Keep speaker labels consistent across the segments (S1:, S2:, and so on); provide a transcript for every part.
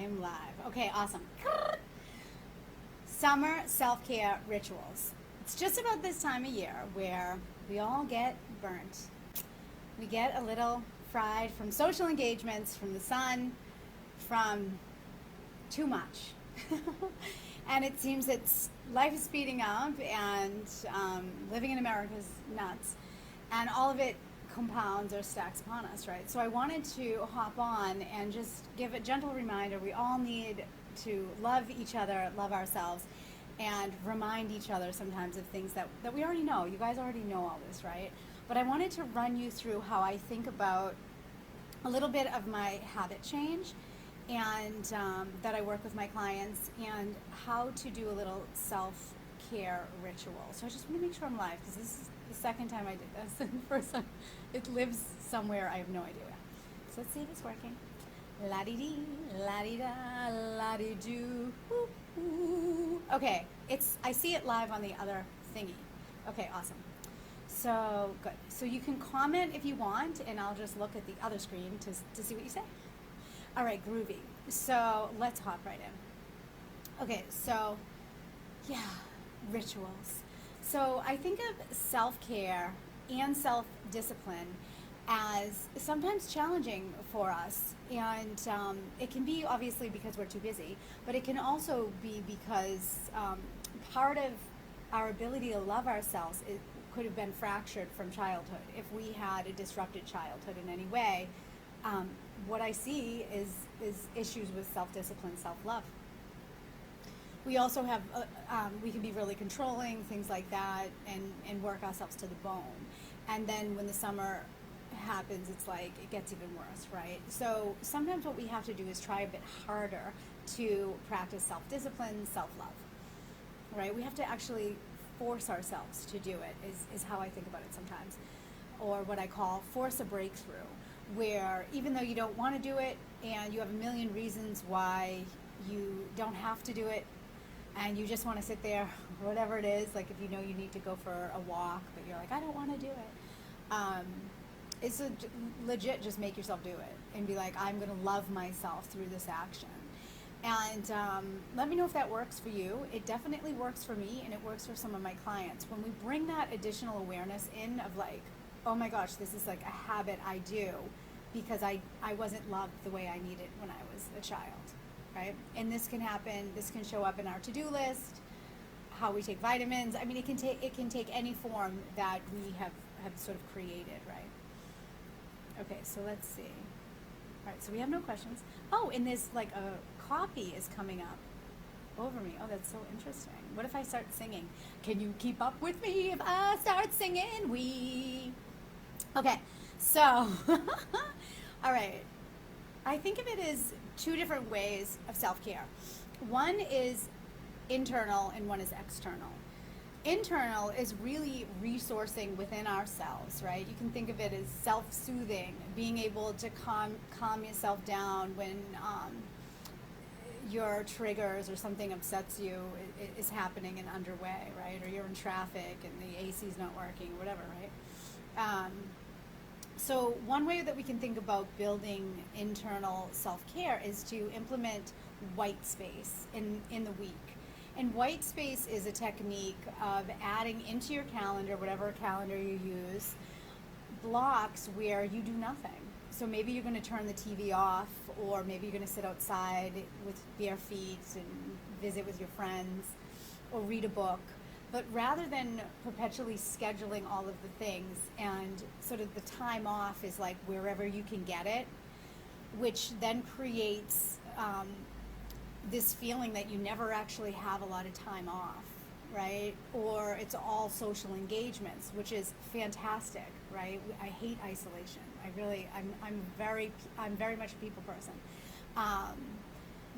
S1: am live. Okay, awesome. Summer self-care rituals. It's just about this time of year where we all get burnt. We get a little fried from social engagements, from the sun, from too much. And it seems that life is speeding up, and living in America is nuts. And all of it compounds or stacks upon us, right? So I wanted to hop on and just give a gentle reminder we all need to love each other, love ourselves, and remind each other sometimes of things that we already know. You guys already know all this, right? But I wanted to run you through how I think about a little bit of my habit change, and that I work with my clients, and how to do a little self-care ritual. So I just want to make sure I'm live, because this is the second time I did this, and the first time it lives somewhere I have no idea where. So let's see if it's working. La-dee-dee, la-dee-da, la-dee-doo. Okay, I see it live on the other thingy. Okay, awesome. So good. So you can comment if you want, and I'll just look at the other screen to see what you say. All right, groovy. So let's hop right in. Okay, so yeah, rituals. So I think of self-care and self-discipline as sometimes challenging for us. And it can be obviously because we're too busy, but it can also be because part of our ability to love ourselves could have been fractured from childhood. If we had a disrupted childhood in any way, what I see is issues with self-discipline, self-love. We also have, we can be really controlling, things like that, and work ourselves to the bone. And then when the summer happens, it's like it gets even worse, right? So sometimes what we have to do is try a bit harder to practice self-discipline, self-love, right? We have to actually force ourselves to do it, is how I think about it sometimes. Or what I call force a breakthrough, where even though you don't want to do it, and you have a million reasons why you don't have to do it, and you just want to sit there, whatever it is, like if you know you need to go for a walk, but you're like, I don't want to do it. It's legit, just make yourself do it and be like, I'm going to love myself through this action. And let me know if that works for you. It definitely works for me, and it works for some of my clients. When we bring that additional awareness in of like, oh my gosh, this is like a habit I do because I wasn't loved the way I needed when I was a child, right? And this can happen, this can show up in our to-do list, how we take vitamins. I mean, it can take any form that we have sort of created, right? Okay, so let's see. All right, so we have no questions. Oh, and there's like a copy is coming up over me. Oh, that's so interesting. What if I start singing? Can you keep up with me if I start singing? Okay, so, all right. I think of it as two different ways of self-care. One is internal and one is external. Internal is really resourcing within ourselves, right? You can think of it as self-soothing, being able to calm yourself down when your triggers or something upsets you is happening and underway, right? Or you're in traffic and the AC's not working, or whatever, right? So one way that we can think about building internal self-care is to implement white space in the week. And white space is a technique of adding into your calendar, whatever calendar you use, blocks where you do nothing. So maybe you're going to turn the TV off, or maybe you're going to sit outside with bare feet and visit with your friends, or read a book. But rather than perpetually scheduling all of the things, and sort of the time off is like wherever you can get it, which then creates this feeling that you never actually have a lot of time off, right? Or it's all social engagements, which is fantastic, right? I hate isolation. I'm very much a people person.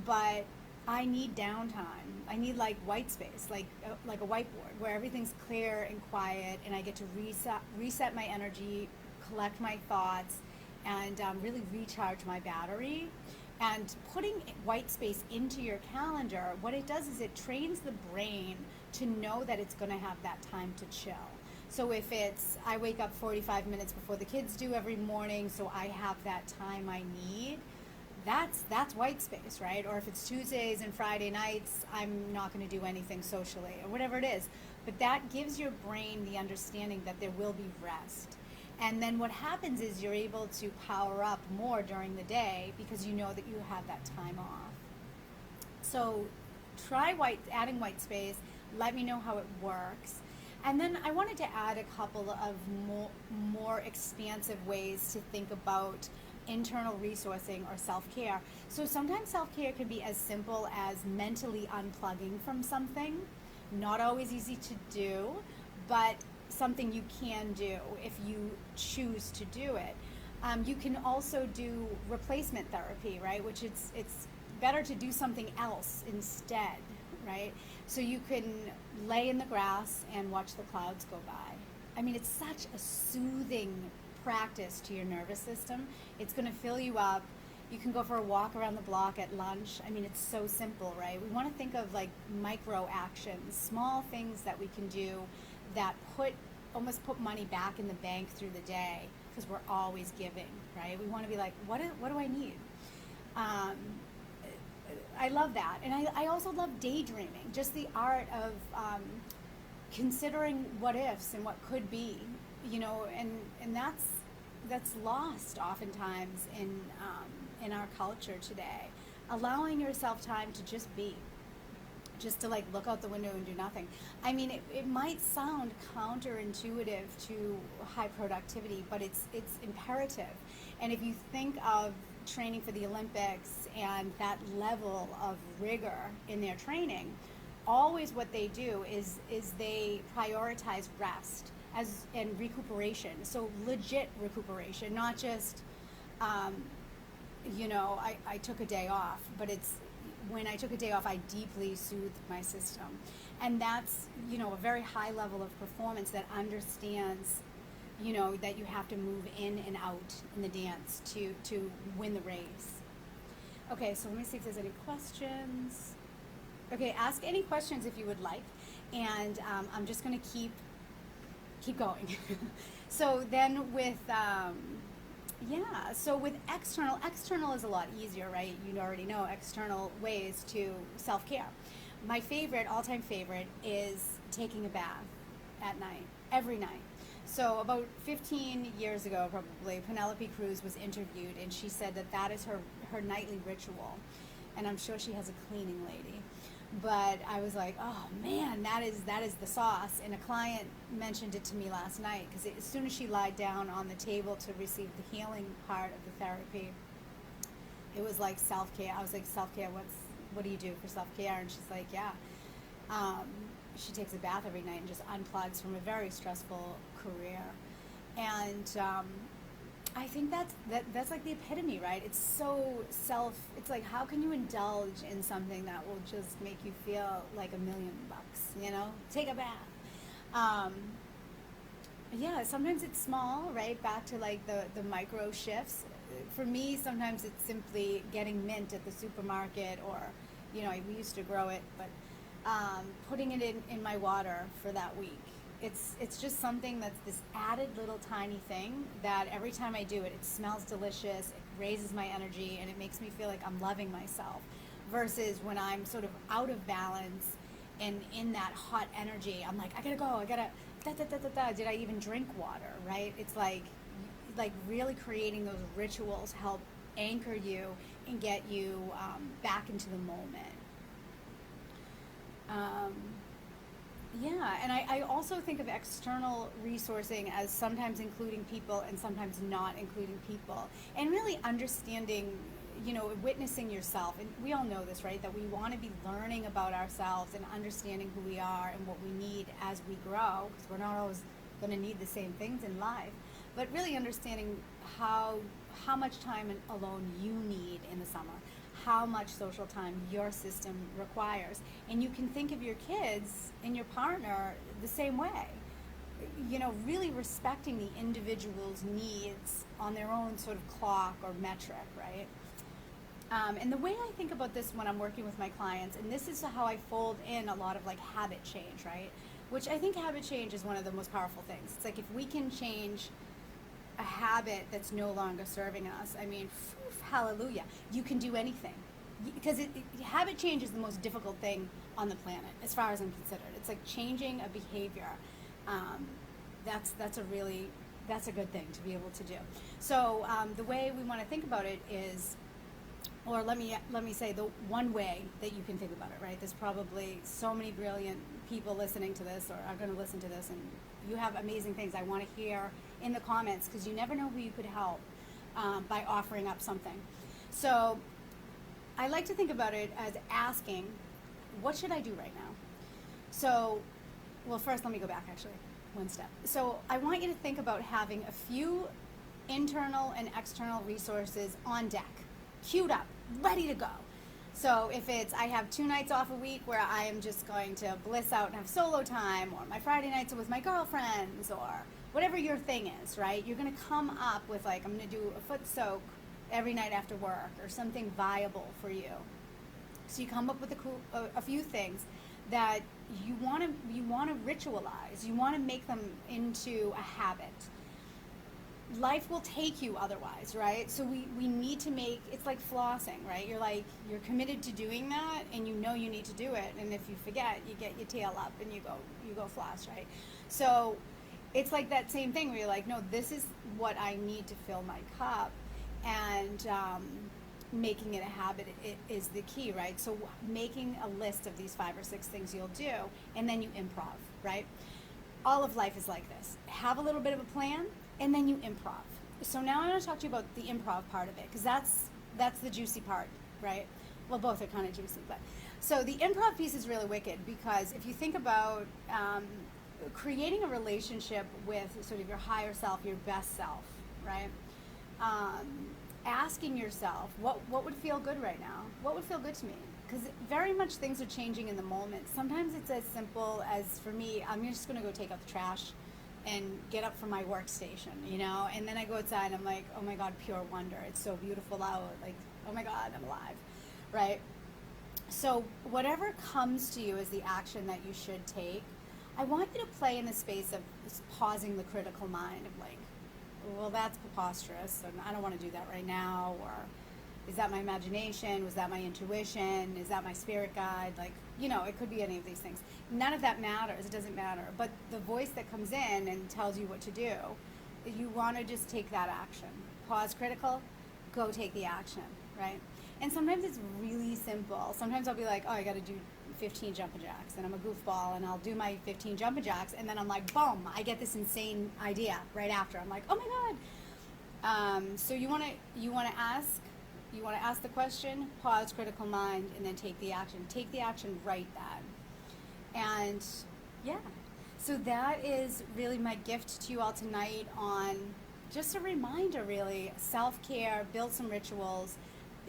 S1: But I need downtime. I need like white space, like a whiteboard where everything's clear and quiet, and I get to reset my energy, collect my thoughts, and really recharge my battery. And putting white space into your calendar, what it does is it trains the brain to know that it's going to have that time to chill. So if I wake up 45 minutes before the kids do every morning, so I have that time I need, that's white space, right? Or if it's Tuesdays and Friday nights, I'm not going to do anything socially or whatever it is. But that gives your brain the understanding that there will be rest. And then what happens is you're able to power up more during the day because you know that you have that time off. So try adding white space. Let me know how it works. And then I wanted to add a couple of more expansive ways to think about internal resourcing or self-care. So sometimes self-care can be as simple as mentally unplugging from something. Not always easy to do, but something you can do if you choose to do it. You can also do replacement therapy, right? Which it's better to do something else instead, right? So you can lay in the grass and watch the clouds go by. I mean, it's such a soothing practice to your nervous system. It's going to fill you up. You can go for a walk around the block at lunch. I mean, it's so simple, right? We want to think of like micro actions, small things that we can do that almost put money back in the bank through the day, because we're always giving, right? We want to be like, what do I need? I love that. And I also love daydreaming, just the art of considering what ifs and what could be, and that's lost oftentimes in our culture today. Allowing yourself time to just be, just to like look out the window and do nothing. I mean, it might sound counterintuitive to high productivity, but it's imperative. And if you think of training for the Olympics and that level of rigor in their training, always what they do is they prioritize rest and recuperation. So legit recuperation, not just I took a day off, but it's when I took a day off, I deeply soothed my system. And that's, a very high level of performance that understands, that you have to move in and out in the dance to win the race. Okay, so let me see if there's any questions. Okay, ask any questions if you would like. And I'm just going to keep going. So then with with external is a lot easier, right? You already know external ways to self-care. My all-time favorite is taking a bath at night, every night. So about 15 years ago, probably, Penelope Cruz was interviewed, and she said that is her nightly ritual. And I'm sure she has a cleaning lady. But I was like, oh man, that is the sauce. And a client mentioned it to me last night, because as soon as she lied down on the table to receive the healing part of the therapy, it was like self-care. I was like, self-care, what do you do for self-care? And she's like, yeah. She takes a bath every night and just unplugs from a very stressful career. And I think that's like the epitome, right? It's so it's like, how can you indulge in something that will just make you feel like $1 million, Take a bath. Sometimes it's small, right? Back to like the micro shifts. For me, sometimes it's simply getting mint at the supermarket, or, we used to grow it, but putting it in my water for that week. It's just something that's this added little tiny thing that every time I do it, it smells delicious, it raises my energy, and it makes me feel like I'm loving myself. Versus when I'm sort of out of balance and in that hot energy, I'm like, I gotta go, did I even drink water, right? It's like really creating those rituals help anchor you and get you back into the moment. And I also think of external resourcing as sometimes including people and sometimes not including people. And really understanding, witnessing yourself. And we all know this, right? That we want to be learning about ourselves and understanding who we are and what we need as we grow, because we're not always going to need the same things in life. But really understanding how much time alone you need in the summer, how much social time your system requires. And you can think of your kids and your partner the same way. Really respecting the individual's needs on their own sort of clock or metric, right? And the way I think about this when I'm working with my clients, and this is how I fold in a lot of like habit change, right? Which I think habit change is one of the most powerful things. It's like if we can change a habit that's no longer serving us, I mean, hallelujah, you can do anything. Because habit change is the most difficult thing on the planet, as far as I'm considered. It's like changing a behavior. Um, that's a good thing to be able to do. So the way we want to think about it is, or let me say the one way that you can think about it, right? There's probably so many brilliant people listening to this or are going to listen to this, and you have amazing things I want to hear in the comments, because you never know who you could help by offering up something. So I like to think about it as asking, what should I do right now? So, well, first let me go back actually one step. So I want you to think about having a few internal and external resources on deck, queued up, ready to go. So if it's, I have 2 nights off a week where I am just going to bliss out and have solo time, or my Friday nights are with my girlfriends, or whatever your thing is, right? You're going to come up with, like, I'm going to do a foot soak every night after work, or something viable for you. So you come up with a few things that you want to ritualize. You want to make them into a habit. Life will take you otherwise, right? So we need to make, it's like flossing, right? You're committed to doing that, and you know you need to do it, and if you forget, you get your tail up and you go floss, right? So it's like that same thing where you're like, no, this is what I need to fill my cup, and making it a habit is the key, right? So making a list of these 5 or 6 things you'll do, and then you improv, right? All of life is like this. Have a little bit of a plan, and then you improv. So now I want to talk to you about the improv part of it, because that's the juicy part, right? Well, both are kind of juicy, but so the improv piece is really wicked, because if you think about creating a relationship with sort of your higher self, your best self, right? Asking yourself, what would feel good right now? What would feel good to me? Because very much things are changing in the moment. Sometimes it's as simple as, for me, I'm just going to go take out the trash and get up from my workstation, you know? And then I go outside and I'm like, oh my God, pure wonder. It's so beautiful out. Like, oh my God, I'm alive, right? So whatever comes to you as the action that you should take, I want you to play in the space of pausing the critical mind of like, well, that's preposterous, and I don't want to do that right now, or is that my imagination? Was that my intuition? Is that my spirit guide? Like, you know, it could be any of these things. None of that matters. It doesn't matter. But the voice that comes in and tells you what to do, you want to just take that action. Pause critical, go take the action, right? And sometimes it's really simple. Sometimes I'll be like, oh, I got to do 15 jumping jacks, and I'm a goofball, and I'll do my 15 jumping jacks, and then I'm like, boom, I get this insane idea right after. I'm like, oh my God. So you want to ask the question, pause critical mind, and then take the action. Take the action right then. And yeah, so that is really my gift to you all tonight, on just a reminder, really, self-care, build some rituals,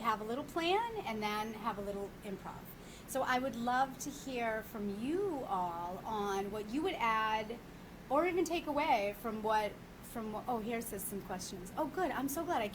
S1: have a little plan, and then have a little improv. So I would love to hear from you all on what you would add or even take away from oh, here's some questions. Oh, good. I'm so glad.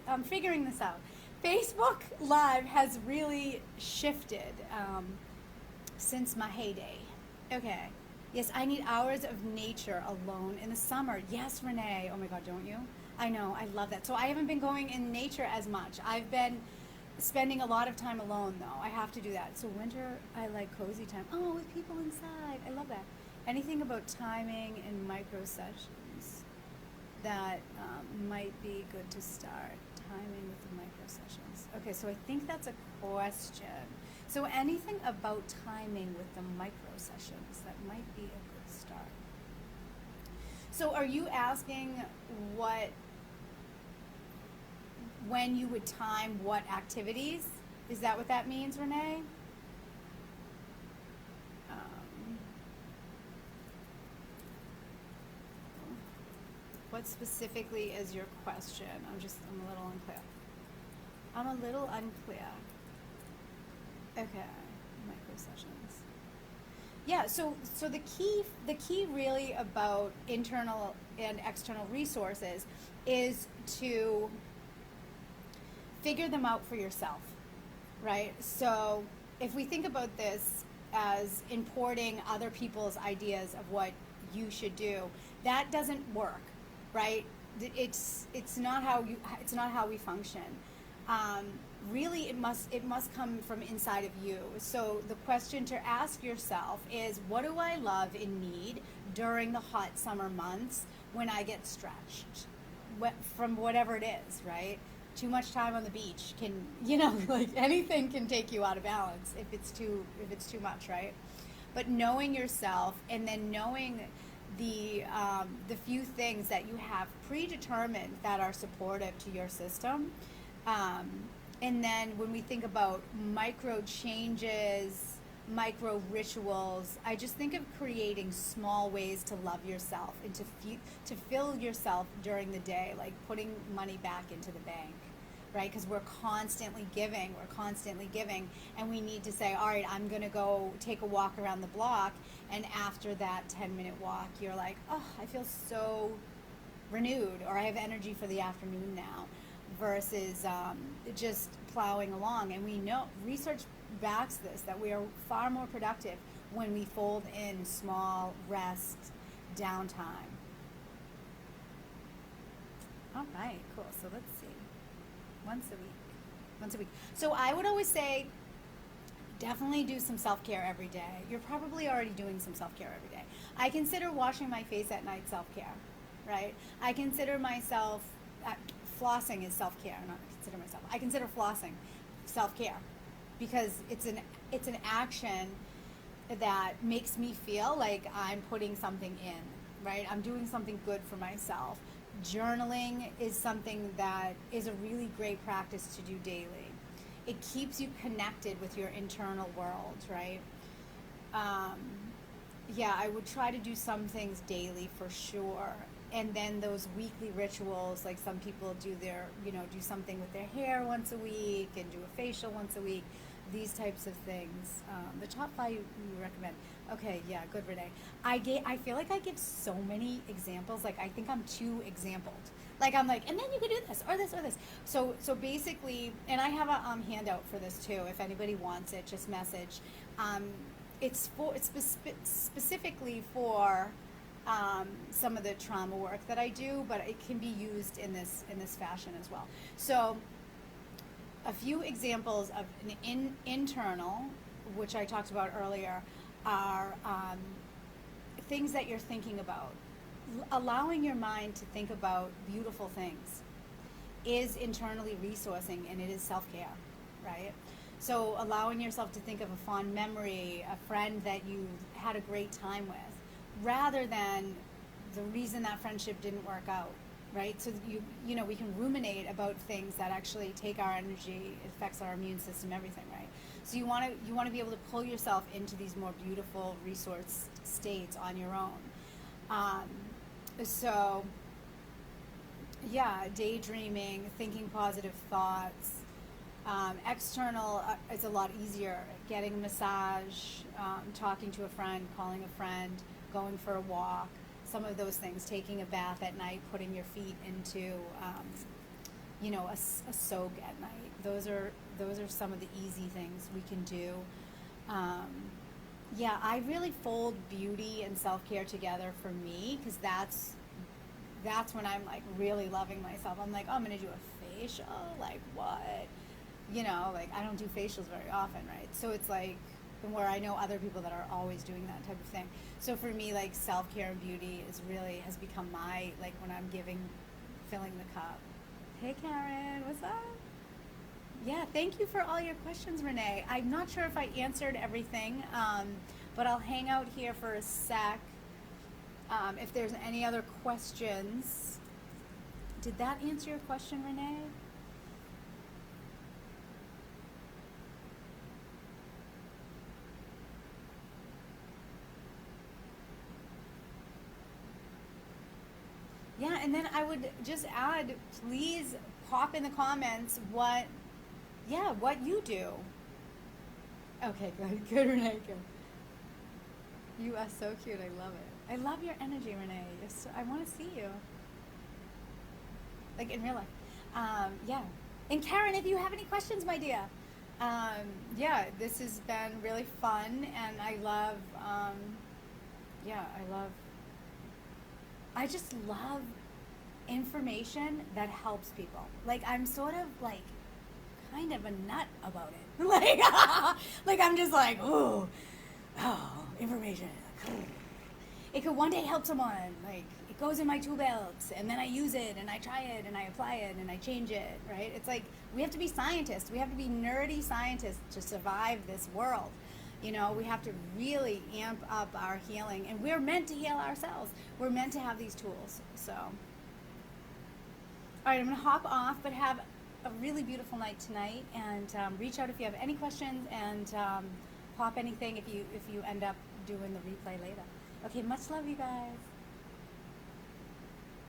S1: I'm figuring this out. Facebook Live has really shifted since my heyday. Okay. Yes, I need hours of nature alone in the summer. Yes, Renee. Oh my God, don't you? I know. I love that. So I haven't been going in nature as much. I've been spending a lot of time alone, though. I have to do that. So winter, I like cozy time. Oh, with people inside. I love that. Anything about timing and micro sessions that might be good to start? Timing with the micro sessions. Okay, so I think that's a question. So anything about timing with the micro sessions that might be a good start. So are you asking when you would time what activities? Is that what that means, Renee? What specifically is your question? I'm a little unclear. Okay, micro sessions. Yeah, so the key really about internal and external resources is to figure them out for yourself, right? So if we think about this as importing other people's ideas of what you should do, that doesn't work, right? It's not how we function. Um, Really, it must come from inside of you. So the question to ask yourself is, what do I love and need during the hot summer months when I get stretched, from whatever it is, right? Too much time on the beach can, like anything can take you out of balance if it's too much, right? But knowing yourself and then knowing the few things that you have predetermined that are supportive to your system, um, and then when we think about micro changes, micro rituals, I just think of creating small ways to love yourself and to fill yourself during the day, like putting money back into the bank, right? Because we're constantly giving, and we need to say, all right, I'm going to go take a walk around the block, and after that 10-minute walk, you're like, oh, I feel so renewed, or I have energy for the afternoon now, versus just plowing along. And we know research backs this, that we are far more productive when we fold in small rest downtime. All right, cool. So let's see. Once a week. Once a week. So I would always say definitely do some self care every day. You're probably already doing some self care every day. I consider washing my face at night self care, right? I consider myself, flossing is self care. Not consider myself. I consider flossing self care because it's an action that makes me feel like I'm putting something in, right? I'm doing something good for myself. Journaling is something that is a really great practice to do daily. It keeps you connected with your internal world, right? Um, yeah, I would try to do some things daily for sure. And then those weekly rituals, like some people do something with their hair once a week and do a facial once a week, these types of things. The top five you recommend. Okay, yeah, good, Renee. I feel like I give so many examples. Like I think I'm too exampled. Like I'm like, and then you could do this or this or this. So basically, and I have a handout for this too. If anybody wants it, just message. Um, specifically for some of the trauma work that I do, but it can be used in this fashion as well. So a few examples of an internal, which I talked about earlier, are things that you're thinking about. Allowing your mind to think about beautiful things is internally resourcing, and it is self-care, right? So allowing yourself to think of a fond memory, a friend that you had a great time with, rather than the reason that friendship didn't work out, right? So we can ruminate about things that actually take our energy, it affects our immune system, everything, right? So you want to be able to pull yourself into these more beautiful resource states on your own. Um, so yeah, daydreaming, thinking positive thoughts. External is a lot easier. Getting a massage, talking to a friend, calling a friend, going for a walk. Some of those things. Taking a bath at night, putting your feet into, a soak at night. Those are some of the easy things we can do. Um, yeah, I really fold beauty and self care together for me, because that's when I'm like really loving myself. I'm like, oh, I'm gonna do a facial. Like what? Like I don't do facials very often, right? So it's like where I know other people that are always doing that type of thing. So for me, like self care and beauty has become my, like when I'm filling the cup. Hey Karen, what's up? Yeah, thank you for all your questions, Renee. I'm not sure if I answered everything, but I'll hang out here for a sec. If there's any other questions. Did that answer your question, Renee? Yeah, and then I would just add, please pop in the comments what you do. Okay, good, good, Renee, good. You are so cute. I love it. I love your energy, Renee. I want to see you, like in real life. Yeah. And Karen, if you have any questions, my dear, yeah, this has been really fun, and I love, yeah, I just love information that helps people. Like, I'm sort of like kind of a nut about it. Like I'm just like, ooh, oh, information. It could one day help someone. Like, it goes in my tool belt, and then I use it, and I try it, and I apply it, and I change it, right? It's like, we have to be scientists. We have to be nerdy scientists to survive this world. You know, we have to really amp up our healing, and we're meant to heal ourselves. We're meant to have these tools. So, all right, I'm going to hop off, but have a really beautiful night tonight, and reach out if you have any questions, and pop anything if you end up doing the replay later. Okay, much love, you guys.